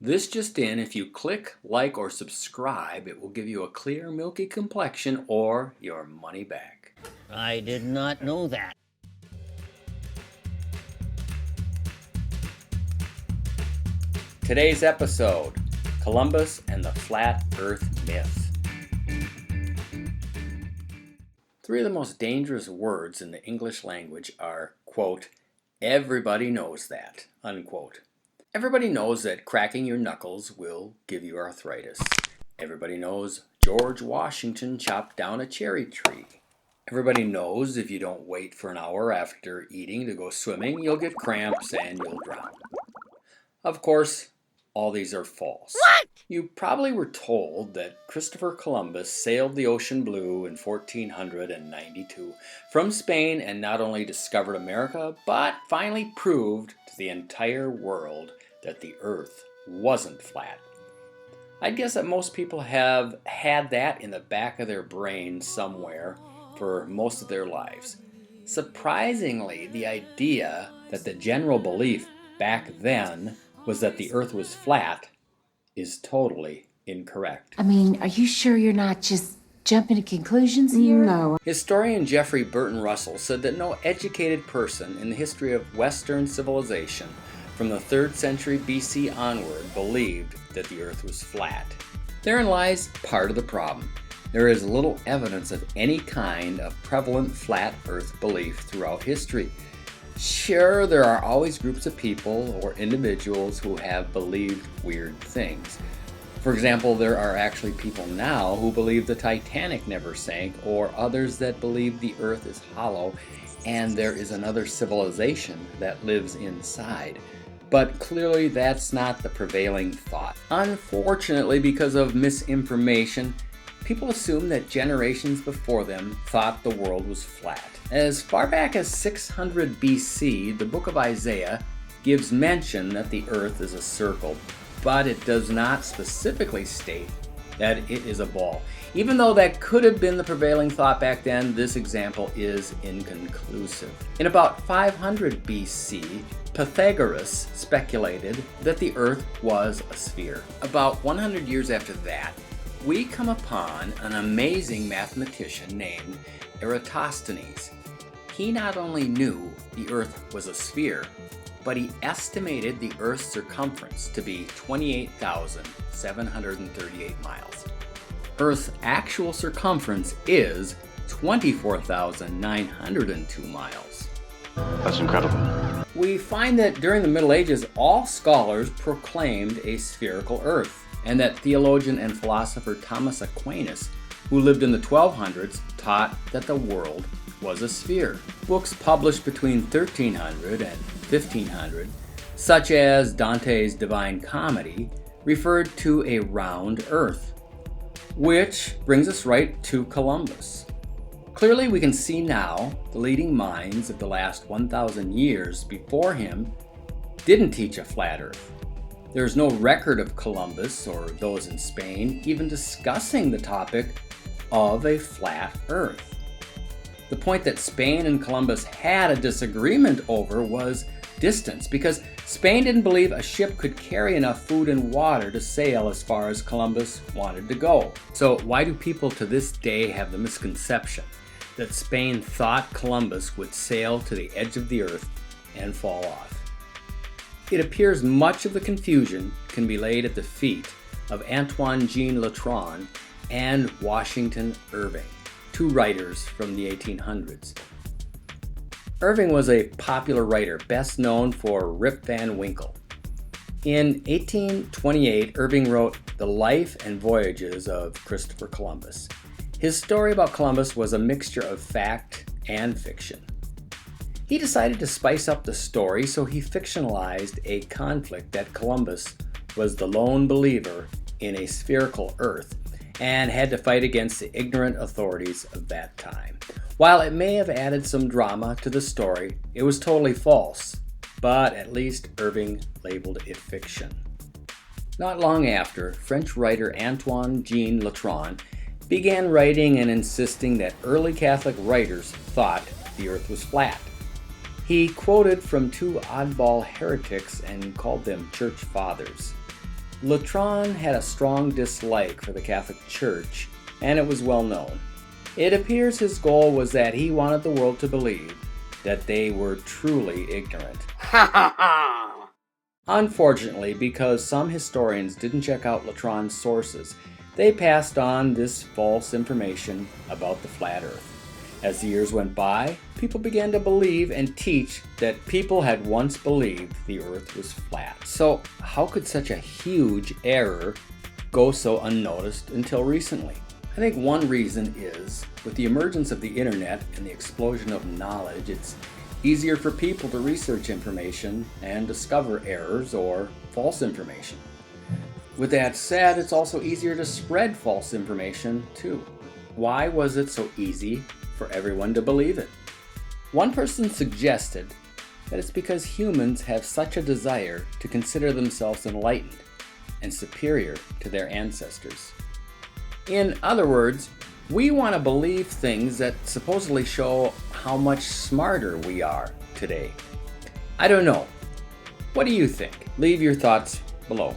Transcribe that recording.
This just in, if you click, like, or subscribe, it will give you a clear, milky complexion or your money back. I did not know that. Today's episode, Columbus and the Flat Earth Myth. Three of the most dangerous words in the English language are, quote, everybody knows that, unquote. Everybody knows that cracking your knuckles will give you arthritis. Everybody knows George Washington chopped down a cherry tree. Everybody knows if you don't wait for an hour after eating to go swimming, you'll get cramps and you'll drown. Of course, all these are false. What? You probably were told that Christopher Columbus sailed the ocean blue in 1492 from Spain and not only discovered America, but finally proved to the entire world that the earth wasn't flat. I'd guess that most people have had that in the back of their brain somewhere for most of their lives. Surprisingly, the idea that the general belief back then was that the earth was flat is totally incorrect. I mean, are you sure you're not just jumping to conclusions here? No. Historian Jeffrey Burton Russell said that no educated person in the history of Western civilization from the 3rd century BC onward believed that the earth was flat. Therein lies part of the problem. There is little evidence of any kind of prevalent flat earth belief throughout history. Sure, there are always groups of people or individuals who have believed weird things. For example, there are actually people now who believe the Titanic never sank, or others that believe the earth is hollow and there is another civilization that lives inside. But clearly that's not the prevailing thought. Unfortunately, because of misinformation, people assume that generations before them thought the world was flat. As far back as 600 BC, the book of Isaiah gives mention that the earth is a circle, but it does not specifically state that it is a ball. Even though that could have been the prevailing thought back then, this example is inconclusive. In about 500 BC, Pythagoras speculated that the earth was a sphere. About 100 years after that, we come upon an amazing mathematician named Eratosthenes. He not only knew the earth was a sphere, but he estimated the earth's circumference to be 28,738 miles. Earth's actual circumference is 24,902 miles. That's incredible. We find that during the Middle Ages, all scholars proclaimed a spherical earth, and that theologian and philosopher Thomas Aquinas, who lived in the 1200s, taught that the world was a sphere. Books published between 1300 and 1500, such as Dante's Divine Comedy, referred to a round earth. Which brings us right to Columbus. Clearly we can see now the leading minds of the last 1,000 years before him didn't teach a flat earth. There's no record of Columbus or those in Spain even discussing the topic of a flat earth. The point that Spain and Columbus had a disagreement over was distance, because Spain didn't believe a ship could carry enough food and water to sail as far as Columbus wanted to go. So why do people to this day have the misconception that Spain thought Columbus would sail to the edge of the earth and fall off? It appears much of the confusion can be laid at the feet of Antoine Jean Latran and Washington Irving, two writers from the 1800s. Irving was a popular writer, best known for Rip Van Winkle. In 1828, Irving wrote The Life and Voyages of Christopher Columbus. His story about Columbus was a mixture of fact and fiction. He decided to spice up the story, so he fictionalized a conflict that Columbus was the lone believer in a spherical earth and had to fight against the ignorant authorities of that time. While it may have added some drama to the story, it was totally false, but at least Irving labeled it fiction. Not long after, French writer Antoine Jean Latran began writing and insisting that early Catholic writers thought the earth was flat. He quoted from two oddball heretics and called them church fathers. Latran had a strong dislike for the Catholic Church, and it was well known. It appears his goal was that he wanted the world to believe that they were truly ignorant. Unfortunately, because some historians didn't check out Latran's sources, they passed on this false information about the flat Earth. As the years went by, people began to believe and teach that people had once believed the Earth was flat. So how could such a huge error go so unnoticed until recently? I think one reason is, with the emergence of the internet and the explosion of knowledge, it's easier for people to research information and discover errors or false information. With that said, it's also easier to spread false information too. Why was it so easy for everyone to believe it? One person suggested that it's because humans have such a desire to consider themselves enlightened and superior to their ancestors. In other words, we want to believe things that supposedly show how much smarter we are today. I don't know. What do you think? Leave your thoughts below.